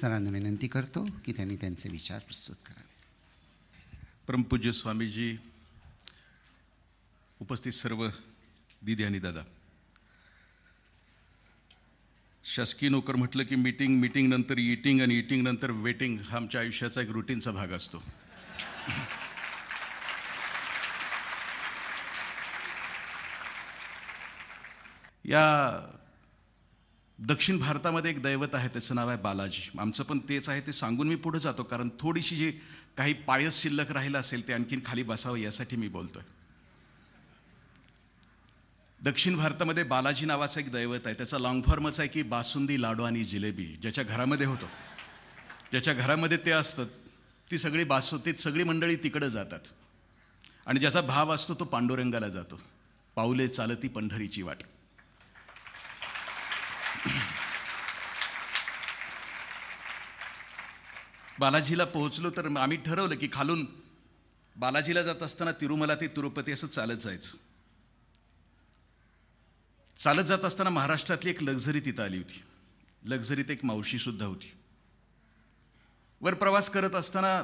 सरांना विनंती करतो की त्यांनी त्यांचे विचार प्रस्तुत करावे. परमपूज्य स्वामीजी, उपस्थित सर्व दिदी आणि दादा, शासकीय नोकर म्हटलं की मीटिंग नंतर ईटिंग आणि ईटिंग नंतर वेटिंग हा आमच्या आयुष्याचा एक रुटीनचा भाग असतो. या दक्षिण भारतामध्ये एक दैवत आहे, त्याचं नाव आहे बालाजी. आमचं पण तेच आहे, ते सांगून मी पुढे जातो, कारण थोडीशी जी काही पायस शिल्लक राहिलं असेल ते आणखीन खाली बसावं यासाठी मी बोलतोय. दक्षिण भारतामध्ये बालाजी नावाचं एक दैवत आहे. त्याचा लॉंग फॉर्मच आहे की बासुंदी, लाडू आणि जिलेबी. ज्याच्या घरामध्ये होतो, ज्याच्या घरामध्ये ते असतं, ती सगळी मंडळी तिकडे जातात. आणि ज्याचा भाव असतो तो पांडुरंगाला जातो. पाऊले चालती पंढरीची वाट. बालाजीला पोहोचलो तर आम्ही ठरवलं की खालून बालाजीला जात असताना तिरुमला ते तिरुपती असं चालत जायचं. चालत जात असताना महाराष्ट्रातली एक लक्झरी तिथं आली होती. लक्झरीत एक मावशी सुद्धा होती. वर प्रवास करत असताना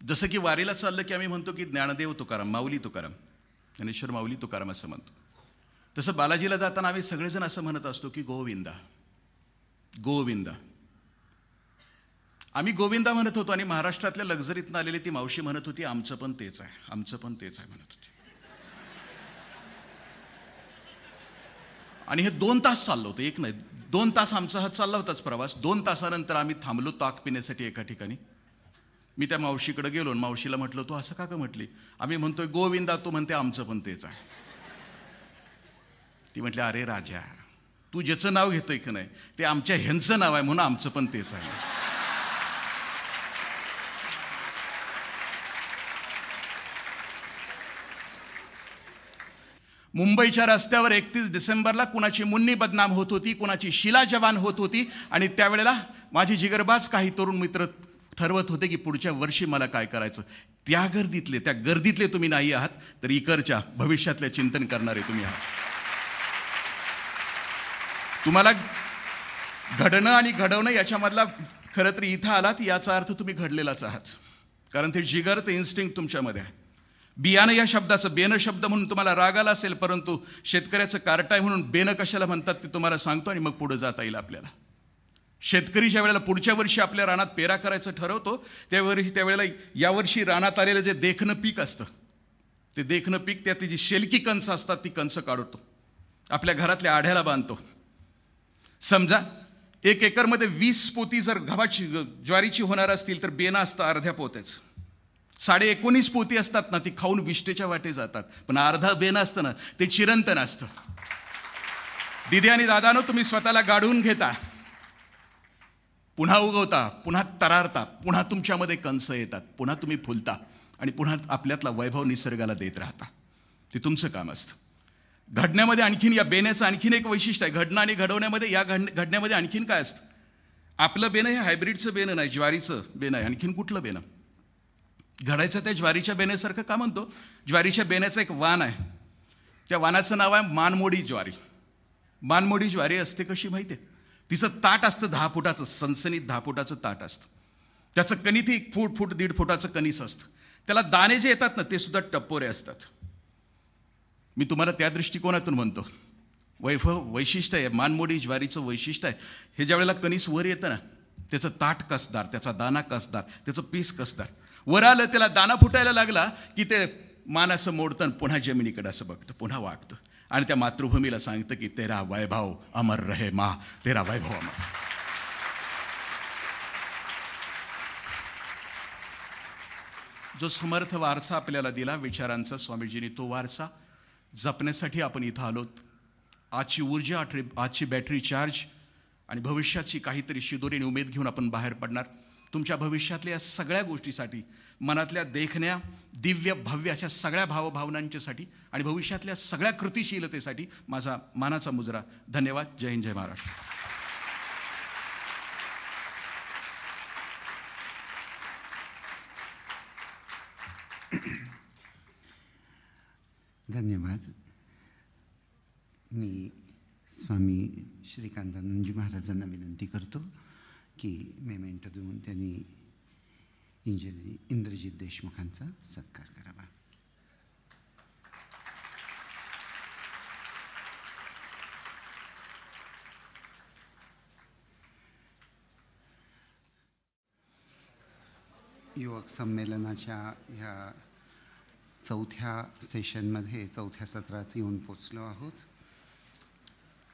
जसं की वारीला चाललं की आम्ही म्हणतो की ज्ञानदेव तुकाराम, माऊली तुकाराम, ज्ञानेश्वर माऊली तुकाराम असं म्हणतो, तसं बालाजीला जाताना आम्ही सगळेजण असं म्हणत असतो की गोविंदा गोविंदा. आम्ही गोविंदा म्हणत होतो आणि महाराष्ट्रातल्या लक्झरीतनं आलेली ती मावशी म्हणत होती आमचं पण तेच आहे, आमचं पण तेच आहे म्हणत होती. आणि हे 2 तास चाललं होतं, एक नाही 2 तास आमचा हा चालला होताच प्रवास. 2 तासानंतर आम्ही थांबलो ताक पिण्यासाठी एका ठिकाणी. मी त्या मावशीकडे गेलो आणि मावशीला म्हटलं तू असं का म्हटली? आम्ही म्हणतोय गोविंदा, तू म्हणते आमचं पण तेच आहे. ती म्हटली अरे राजा, तू ज्याचं नाव घेतोय की नाही ते आमच्या ह्यांचं नाव आहे म्हणून आमचं पण तेच आहे. मुंबईच्या रस्त्यावर 31 डिसेंबरला कुणाची मुन्नी बदनाम होत होती, कुणाची शिला जवान होत होती. आणि त्यावेळेला माझे जिगरबाज काही तरुण मित्र ठरवत होते की पुढच्या वर्षी मला काय करायचं. त्या गर्दीतले तुम्ही नाही आहात, तर इकडच्या भविष्यातले चिंतन करणारे तुम्ही आहात. तुम्हाला घडणं आणि घडवणं याच्यामधला खरं तर इथं आलात याचा अर्थ तुम्ही घडलेलाच आहात. कारण ते जिगर, ते इन्स्टिंक्ट तुमच्यामध्ये आहे. बियाणं या शब्दाचं बेनं शब्द म्हणून तुम्हाला राग आला असेल, परंतु शेतकऱ्याचं कार्टाय म्हणून बेनं कशाला म्हणतात ते तुम्हाला सांगतो आणि मग पुढे जाता येईल आपल्याला. शेतकरी ज्या वेळेला पुढच्या वर्षी आपल्या रानात पेरा करायचं ठरवतो त्यावेळेला यावर्षी रानात आलेलं जे देखणं पीक असतं, ते देखणं पीक, त्यात जी शेलकी कंस असतात ती कंस काढतो, आपल्या घरातल्या आढ्याला बांधतो. समजा 1 एकरमध्ये 20 पोती जर ज्वारीची होणार असतील तर बेना असतं अर्ध्या पोत्याचं. 19.5 पोती असतात ना, ती खाऊन विष्टेच्या वाटे जातात. पण अर्धा बेन असतं ना, ते चिरंतन असतं. दिदी आणि दादानो, तुम्ही स्वतःला गाढून घेता, पुन्हा उगवता, पुन्हा तरारता, पुन्हा तुमच्यामध्ये कंस येतात, पुन्हा तुम्ही फुलता आणि पुन्हा आपल्यातला वैभव निसर्गाला देत राहता. ते तुमचं काम असतं. घडण्यामध्ये आणखीन या बेण्याचं आणखीन एक वैशिष्ट्य आहे. घडणं आणि घडवण्यामध्ये, या घडण्यामध्ये आणखीन काय असतं? आपलं बेनं हे हायब्रिडचं बेनं नाही, ज्वारीचं बेनं आहे. आणखीन कुठलं बेनं घडायचं? त्या ज्वारीच्या बेण्यासारखं का म्हणतो? ज्वारीच्या बेण्याचं एक वाण आहे, त्या वाणाचं नाव आहे मानमोडी ज्वारी. मानमोडी ज्वारी असते कशी माहिती आहे? तिचं ताट असतं 10 फुटाचं, सनसनीत 10 फुटाचं ताट असतं. त्याचं कणित 1 फूट 1.5 फुटाचं कणीस असतं. त्याला दाणे जे येतात ना, ते सुद्धा टप्पोरे असतात. मी तुम्हाला त्या दृष्टिकोनातून म्हणतो, वैशिष्ट्य आहे मानमोडी ज्वारीचं वैशिष्ट्य आहे हे, ज्या वेळेला कणीस वर येतं ना, त्याचं ताट कसदार, त्याचा दाना कसदार, त्याचं पीस कसदार. वर आलं, त्याला दाना फुटायला लागला की ते मान असं मोडतं, पुन्हा जमिनीकडे असं बघतं, पुन्हा वागतं आणि त्या मातृभूमीला सांगतं की तेरा वैभव अमर रहे मा, तेरा वैभव अमर. जो समर्थ वारसा आपल्याला दिला विचारांचा स्वामीजींनी, तो वारसा जपण्यासाठी आपण इथं आलोत. आजची ऊर्जा, आजची बॅटरी चार्ज आणि भविष्याची काहीतरी शिदोरी उमेद घेऊन आपण बाहेर पडणार. तुमच्या भविष्यातल्या या सगळ्या गोष्टीसाठी, मनातल्या देखण्या, दिव्य भव्य अशा सगळ्या भावभावनांच्यासाठी आणि भविष्यातल्या सगळ्या कृतिशीलतेसाठी माझा मानाचा मुजरा. धन्यवाद. जय हिंद, जय महाराष्ट्र. धन्यवाद. मी स्वामी श्रीकांतानंदजी महाराजांना विनंती करतो की मेमेंटो देऊन त्यांनी इंद्रजित देशमुखांचा सत्कार करावा. युवक संमेलनाच्या ह्या चौथ्या सेशनमध्ये, चौथ्या सत्रात येऊन पोचलो आहोत.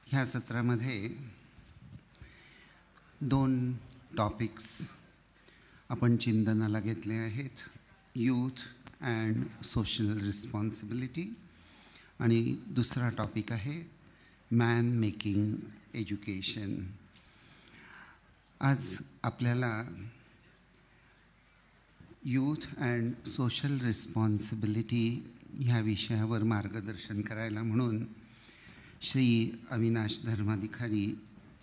ह्या सत्रामध्ये 2 टॉपिक्स आपण चिंतनाला घेतले आहेत. यूथ अँड सोशल रिस्पॉन्सिबिलिटी आणि दुसरा टॉपिक आहे मॅन मेकिंग एज्युकेशन. आज आपल्याला यूथ अँड सोशल रिस्पॉन्सिबिलिटी ह्या विषयावर मार्गदर्शन करायला म्हणून Shri Avinash Dharmadhikari,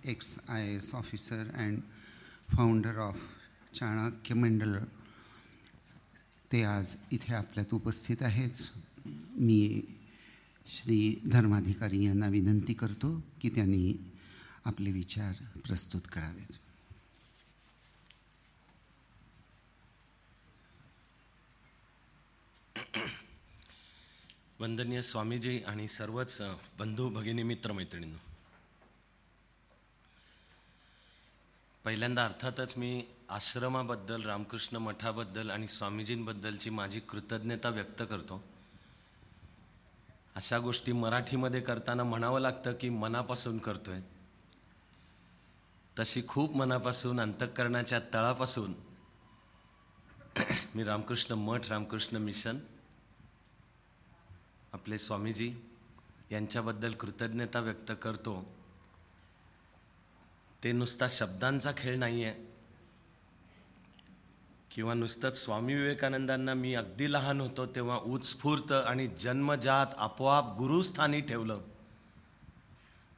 ex-IAS officer and founder of Chanakya मंडळ, ते आज इथे आपल्यात उपस्थित आहेत. मी श्री धर्माधिकारी यांना विनंती करतो की त्यांनी आपले विचार प्रस्तुत करावेत. वंदनीय स्वामीजी आणि सर्वच बंधू भगिनी मित्रमैत्रिणींनो, पहिल्यांदा अर्थातच मी आश्रमाबद्दल, रामकृष्ण मठाबद्दल आणि स्वामीजींबद्दलची माझी कृतज्ञता व्यक्त करतो. अशा गोष्टी मराठीमध्ये करताना म्हणावं लागतं की मनापासून करतोय. तशी खूप मनापासून, अंतःकरणाच्या तळापासून मी रामकृष्ण मठ, रामकृष्ण मिशन, आपले स्वामीजी यांच्याबद्दल कृतज्ञता व्यक्त करतो. ते नुसता शब्दांचा खेळ नाही आहे किंवा नुसतंच स्वामी विवेकानंदांना मी अगदी लहान होतो तेव्हा उत्स्फूर्त आणि जन्मजात आपोआप गुरुस्थानी ठेवलं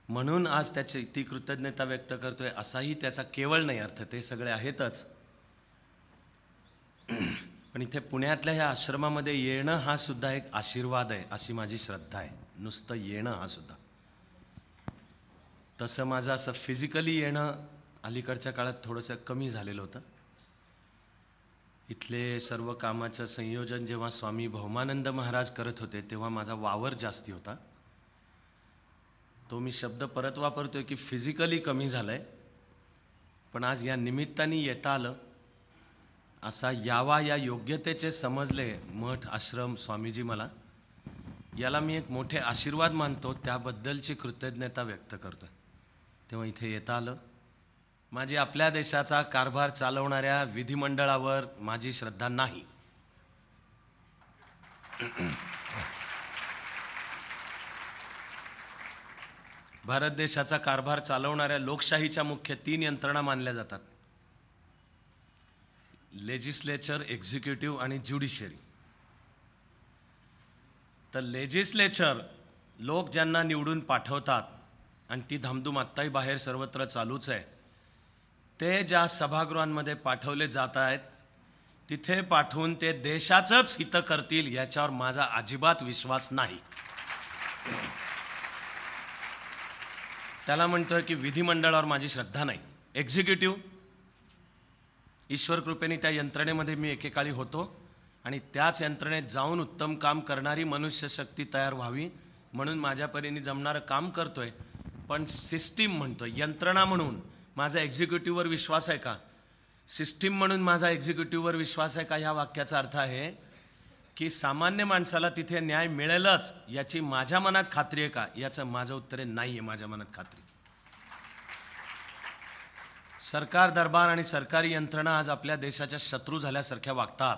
म्हणून आज त्याची ती कृतज्ञता व्यक्त करतोय असाही त्याचा केवळ नाही अर्थ, ते सगळे आहेतच. पण इथे पुण्यातल्या ह्या आश्रमामध्ये येणं हा सुद्धा एक आशीर्वाद आहे अशी माझी श्रद्धा आहे. नुसतं येणं हा सुद्धा. तसं माझं असं फिजिकली येणं अलीकडच्या काळात थोडंसं कमी झालेलं होतं. इथले सर्व कामाचं संयोजन जेव्हा स्वामी भौमानंद महाराज करत होते तेव्हा माझा वावर जास्ती होता. तो मी शब्द परत वापरतोय की फिजिकली कमी झालंय, पण आज या निमित्ताने येता आलं. असा यावा या योग्यतेचे समजले मठ, आश्रम, स्वामीजी मला, याला मी एक मोठे आशीर्वाद मानतो. त्याबद्दलची कृतज्ञता व्यक्त करतो. तेव्हा इथे येता आलं. माझी आपल्या देशाचा कारभार चालवणाऱ्या विधिमंडळावर माझी श्रद्धा नाही. भारत देशाचा कारभार चालवणाऱ्या लोकशाहीच्या मुख्य 3 यंत्रणा मानल्या जातात: लेजिस्लेचर, एक्झिक्युटिव्ह आणि ज्युडिशियरी. तर लेजिस्लेचर लोक ज्यांना निवडून पाठवतात आणि ती धामधूम आत्ताही बाहेर सर्वत्र चालूच आहे, ते ज्या सभागृहांमध्ये पाठवले जात आहेत तिथे पाठवून ते देशाचंच हित करतील याच्यावर माझा अजिबात विश्वास नाही. त्याला म्हणतोय की विधिमंडळावर माझी श्रद्धा नाही. एक्झिक्युटिव्ह, ईश्वर कृपेने त्या यंत्रणेमध्ये मी एकेकाळी होतो आणि त्याच यंत्रणेत जाऊन उत्तम काम करणारी मनुष्यशक्ती तयार व्हावी म्हणून माझ्या परीने जमणारं काम करतोय. पण सिस्टीम म्हणतोय, यंत्रणा म्हणून माझा एक्झिक्युटिव्हवर विश्वास आहे का, सिस्टीम म्हणून माझा एक्झिक्युटिव्हवर विश्वास आहे का, ह्या वाक्याचा अर्थ आहे की सामान्य माणसाला तिथे न्याय मिळेलच याची माझ्या मनात खात्री आहे का, याचं माझं उत्तर आहे नाही आहे माझ्या मनात खात्री. सरकार दरबार आणि सरकारी यंत्रणा आज आपल्या देशाच्या शत्रू झाल्यासारख्या वागतात.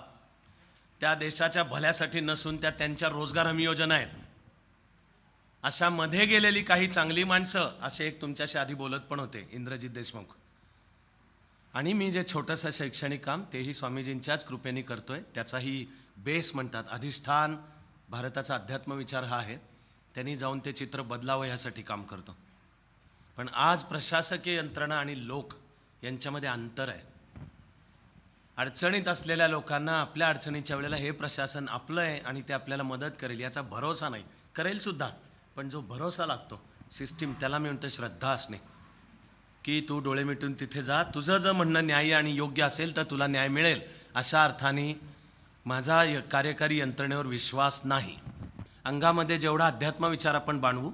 त्या देशाच्या भल्यासाठी नसून त्या त्यांच्या रोजगार हमी योजना आहेत. अशा मध्ये गेलेली काही चांगली माणसं, असे एक तुमच्याशी आधी बोलत पण होते इंद्रजित देशमुख, आणि मी जे छोटंसं शैक्षणिक काम तेही स्वामीजींच्याच कृपेने करतोय. त्याचाही बेस म्हणतात, अधिष्ठान भारताचा अध्यात्म विचार हा आहे. त्यांनी जाऊन ते चित्र बदलावं यासाठी काम करतो. पण आज प्रशासकीय यंत्रणा आणि लोक यांच्यामध्ये अंतर आहे. अडचणीत असलेल्या लोकांना आपल्या अडचणीच्या वेळेला हे प्रशासन आपलं आहे आणि ते आपल्याला मदत करेल याचा भरोसा नाही. करेल सुद्धा, पण जो भरोसा लागतो सिस्टीम, त्याला मी म्हणतो श्रद्धा असणे. की तू डोळे मिटून तिथे जा, तुझं जर म्हणणं न्याय्य आणि योग्य असेल तर तुला न्याय मिळेल, अशा अर्थाने माझा कार्यकारी यंत्रणेवर विश्वास नाही. अंगामध्ये जेवढा अध्यात्म विचार आपण बांधवू,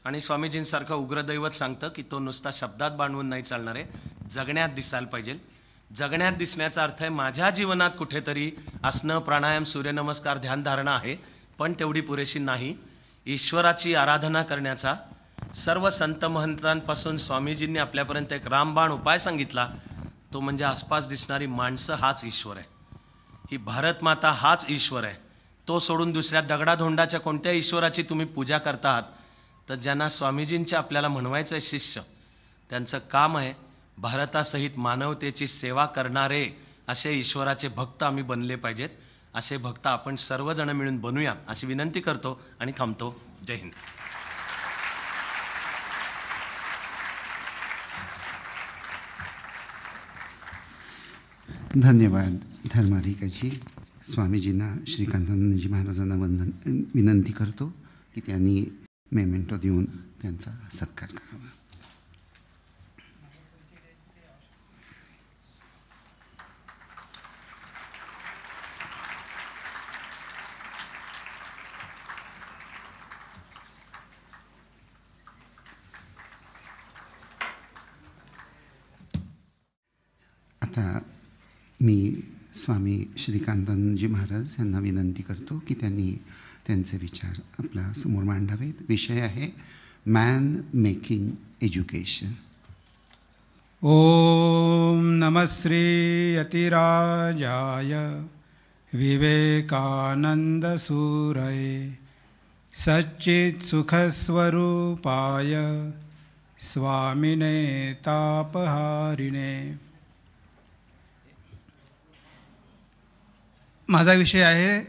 आणि स्वामीजींसारखं उग्रदैवत सांगतं की तो नुसता शब्दात बांधवून नाही चालणार आहे, जगण्यात दिसायला पाहिजे. जगण्यात दिसण्याचा अर्थ आहे माझ्या जीवनात कुठेतरी आसनं, प्राणायाम, सूर्यनमस्कार, ध्यानधारणा आहे, पण तेवढी पुरेशी नाही. ईश्वराची आराधना करण्याचा सर्व संत महंतांपासून स्वामीजींनी आपल्यापर्यंत एक रामबाण उपाय सांगितला, तो म्हणजे आसपास दिसणारी माणसं हाच ईश्वर आहे, ही भारत माता हाच ईश्वर आहे. तो सोडून दुसऱ्या दगडाधोंडाच्या कोणत्या ईश्वराची तुम्ही पूजा करता आहात, तर ज्यांना स्वामीजींचे आपल्याला म्हणवायचं आहे शिष्य, त्यांचं काम आहे भारतासहित मानवतेची सेवा करणारे असे ईश्वराचे भक्त आम्ही बनले पाहिजेत. असे भक्त आपण सर्वजण मिळून बनूया अशी विनंती करतो आणि थांबतो. जय हिंद. धन्यवाद धर्माधिकाजी. स्वामीजींना, श्रीकांतानंदजी महाराजांना विनंती करतो की त्यांनी मेमेंटो देऊन त्यांचा सत्कार करावा. आता मी स्वामी श्रीकांतानंदजी महाराज यांना विनंती करतो की त्यांनी त्यांचे विचार आपल्या समोर मांडावेत. विषय आहे मॅन मेकिंग एज्युकेशन. ओम नमः श्री यतिराजाय विवेकानंद सूरये सच्चित् सुखस्वरूपाय स्वामिने तापहारिणे. माझा विषय आहे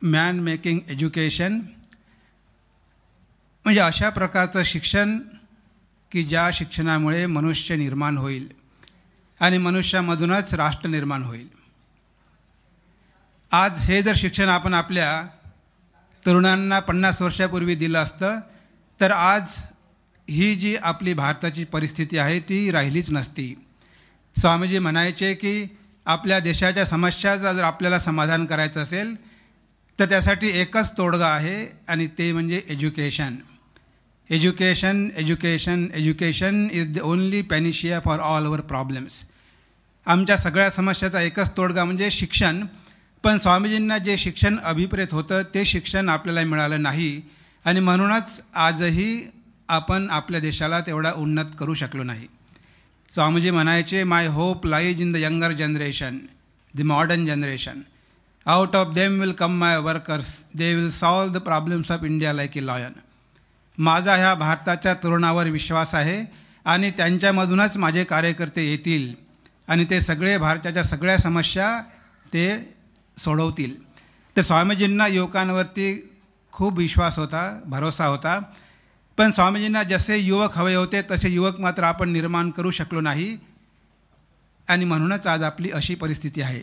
मॅन मेकिंग एज्युकेशन, म्हणजे अशा प्रकारचं शिक्षण की ज्या शिक्षणामुळे मनुष्य निर्माण होईल आणि मनुष्यामधूनच राष्ट्र निर्माण होईल. आज हे जर शिक्षण आपण आपल्या तरुणांना 50 वर्षापूर्वी दिलं असतं तर आज ही जी आपली भारताची परिस्थिती आहे ती राहिलीच नसती. स्वामीजी म्हणायचे की आपल्या देशाच्या समस्याचं जर आपल्याला समाधान करायचं असेल तर त्यासाठी एकच तोडगा आहे आणि ते म्हणजे education. Education education education is the only panacea for all our problems. आमच्या सगळ्या समस्याचा एकच तोडगा म्हणजे शिक्षण. पण स्वामीजींना जे शिक्षण अभिप्रेत होतं ते शिक्षण आपल्याला मिळालं नाही आणि म्हणूनच आजही आपण आपल्या देशाला तेवढा उन्नत करू शकलो नाही. स्वामीजी म्हणायचे, my hope lies in the younger generation, the modern generation. Out of them will come my workers, they will solve the problems of India like a lion. माझा ह्या भारताच्या तरुणावर विश्वास आहे आणि त्यांच्यामधूनच माझे कार्यकर्ते येतील आणि ते सगळे भारताच्या सगळ्या समस्या ते सोडवतील. तर स्वामीजींना युवकांवरती खूप विश्वास होता, भरोसा होता. पण स्वामीजींना जसे युवक हवे होते तसे युवक मात्र आपण निर्माण करू शकलो नाही आणि म्हणूनच आज आपली अशी परिस्थिती आहे.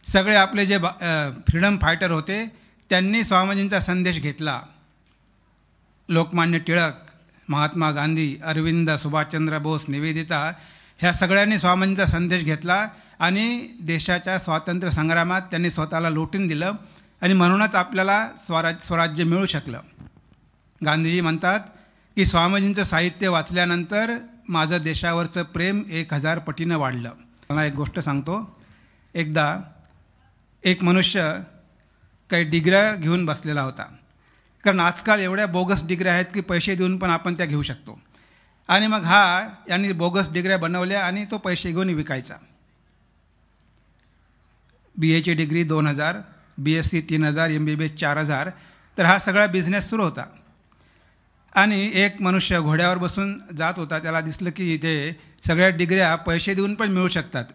सगळे आपले जे फ्रीडम फायटर होते त्यांनी स्वामीजींचा संदेश घेतला. लोकमान्य टिळक, महात्मा गांधी, अरविंद, सुभाषचंद्र बोस, निवेदिता ह्या सगळ्यांनी स्वामींचा संदेश घेतला आणि देशाच्या स्वातंत्र्य संग्रामात त्यांनी स्वतःला लोटून दिलं आणि म्हणूनच आपल्याला स्वराज्य मिळू शकलं. गांधीजी म्हणतात की स्वामीजींचं साहित्य वाचल्यानंतर माझं देशावरचं प्रेम 1000 पटीनं वाढलं. मला एक गोष्ट सांगतो. एकदा एक मनुष्य काही डिग्र्या घेऊन बसलेला होता, कारण आजकाल एवढ्या बोगस डिग्र्या आहेत की पैसे देऊन पण आपण त्या घेऊ शकतो. आणि मग यांनी बोगस डिग्र्या बनवल्या आणि तो पैसे घेऊन विकायचा. BA ची डिग्री 2000, BSc 3000, MBBS 4000. तर हा सगळा बिझनेस सुरू होता. आणि एक मनुष्य घोड्यावर बसून जात होता. त्याला दिसलं की इथे सगळ्या डिग्र्या पैसे देऊन पण मिळू शकतात,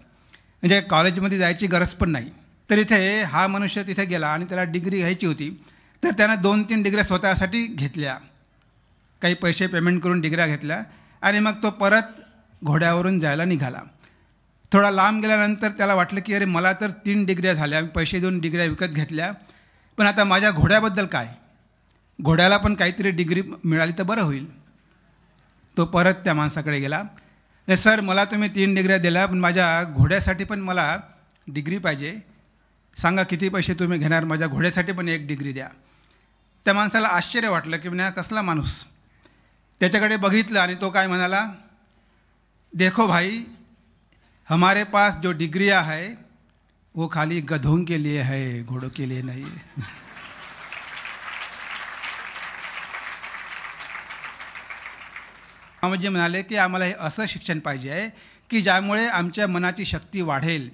म्हणजे कॉलेजमध्ये जायची गरज पण नाही. तर इथे हा मनुष्य तिथे गेला आणि त्याला डिग्री घ्यायची होती. तर त्यानं 2-3 डिग्र्या स्वतःसाठी घेतल्या, काही पैसे पेमेंट करून डिग्र्या घेतल्या आणि मग तो परत घोड्यावरून जायला निघाला. थोडा लांब गेल्यानंतर त्याला वाटलं की अरे मला तर 3 डिग्र्या झाल्या, पैसे देऊन डिग्र्या विकत घेतल्या, पण आता माझ्या घोड्याबद्दल काय, घोड्याला पण काहीतरी डिग्री मिळाली तर बरं होईल. तो परत त्या माणसाकडे गेला नाही सर, मला तुम्ही 3 डिग्र्या दिल्या, पण माझ्या घोड्यासाठी पण मला डिग्री पाहिजे. सांगा किती पैसे तुम्ही घेणार, माझ्या घोड्यासाठी पण 1 डिग्री द्या. त्या माणसाला आश्चर्य वाटलं की म्हणजे कसला माणूस. त्याच्याकडे बघितलं आणि तो काय म्हणाला, देखो भाई, हमारे पास जो डिग्रिया है वो खाली गधों के लिए है, घोड़ों के लिए नहीं है. म्हणजे म्हणाले की आम्हाला हे असं शिक्षण पाहिजे आहे की ज्यामुळे आमच्या मनाची शक्ती वाढेल,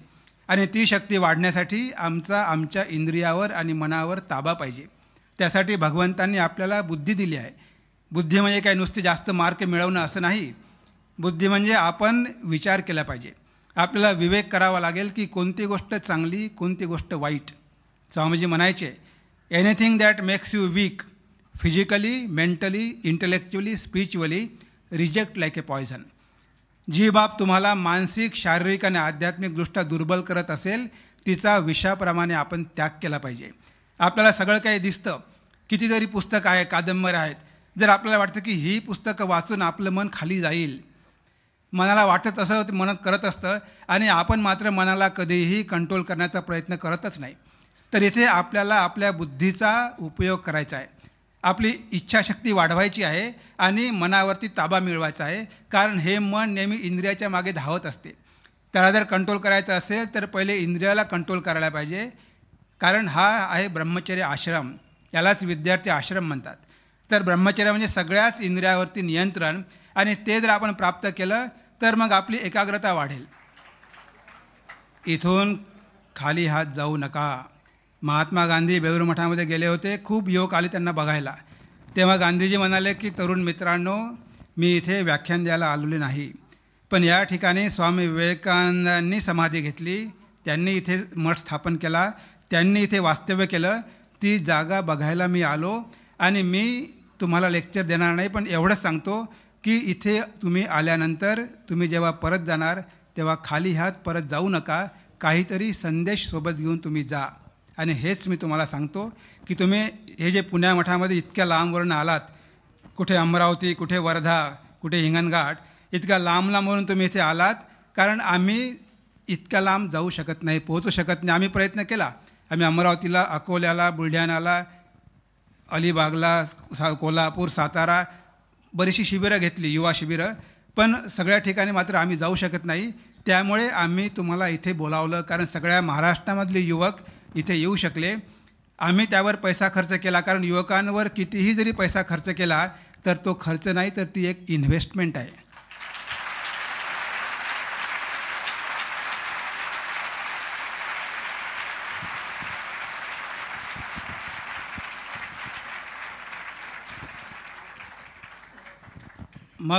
आणि ती शक्ती वाढण्यासाठी आमच्या इंद्रियावर आणि मनावर ताबा पाहिजे. त्यासाठी भगवंतांनी आपल्याला बुद्धी दिली आहे. बुद्धी म्हणजे काय नुसते जास्त मार्क मिळवणं असं नाही. बुद्धी म्हणजे आपण विचार केला पाहिजे. आपल्याला विवेक करावा लागेल की कोणती गोष्ट चांगली, कोणती गोष्ट वाईट. स्वामीजी म्हणायचे, anything that makes you weak physically, mentally, intellectually, spiritually, reject like a poison. जी बाब तुम्हाला मानसिक, शारीरिक आणि आध्यात्मिकदृष्ट्या दुर्बल करत असेल तिचा विषाप्रमाणे आपण त्याग केला पाहिजे. आपल्याला सगळं काही दिसतं, कितीतरी पुस्तकं आहे, कादंबऱ्या आहेत. जर आपल्याला वाटतं की ही पुस्तकं वाचून आपलं मन खाली जाईल, मनाला वाटत असं ते मन करत असतं, आणि आपण मात्र मनाला कधीही कंट्रोल करण्याचा प्रयत्न करतच नाही. तर इथे आपल्याला आपल्या बुद्धीचा उपयोग करायचा आहे. आपली इच्छाशक्ती वाढवायची आहे आणि मनावरती ताबा मिळवायचा आहे. कारण हे मन नेहमी इंद्रियाच्या मागे धावत असते. त्याला जर कंट्रोल करायचं असेल तर पहिले इंद्रियाला कंट्रोल करायला पाहिजे. कारण हा आहे ब्रह्मचर्य आश्रम, यालाच विद्यार्थी आश्रम म्हणतात. तर ब्रह्मचर्य म्हणजे सगळ्याच इंद्रियावरती नियंत्रण, आणि ते जर आपण प्राप्त केलं तर मग आपली एकाग्रता वाढेल. इथून खाली हात जाऊ नका. महात्मा गांधी बेलूर मठामध्ये गेले होते. खूप युवक आले त्यांना बघायला. तेव्हा गांधीजी म्हणाले की तरुण मित्रांनो, मी इथे व्याख्यान द्यायला आलेले नाही, पण या ठिकाणी स्वामी विवेकानंदांनी समाधी घेतली, त्यांनी इथे मठ स्थापन केला, त्यांनी इथे वास्तव्य केलं, ती जागा बघायला मी आलो. आणि मी तुम्हाला लेक्चर देणार नाही, पण एवढंच सांगतो की इथे तुम्ही आल्यानंतर तुम्ही जेव्हा परत जाणार तेव्हा खाली हात परत जाऊ नका. काहीतरी संदेश सोबत घेऊन तुम्ही जा. आणि हेच मी तुम्हाला सांगतो की तुम्ही हे जे पुण्या मठामध्ये इतक्या लांबवरून आलात, कुठे अमरावती, कुठे वर्धा, कुठे हिंगणघाट, इतक्या लांब लांबवरून तुम्ही इथे आलात, कारण आम्ही इतक्या लांब जाऊ शकत नाही, पोहोचू शकत नाही. आम्ही प्रयत्न केला. आम्ही अमरावतीला, अकोल्याला, बुलढाण्याला, अलिबागला, कोल्हापूर, सातारा बरीचशी शिबिरं घेतली, युवा शिबिरं, पण सगळ्या ठिकाणी मात्र आम्ही जाऊ शकत नाही. त्यामुळे आम्ही तुम्हाला इथे बोलावलं, कारण सगळ्या महाराष्ट्रामधले युवक इथे येऊ शकले. आम्ही त्यावर पैसा खर्च केला, कारण युवकांवर कितीही जरी पैसा खर्च केला तर तो खर्च नाही, तर ती एक इन्व्हेस्टमेंट आहे. मग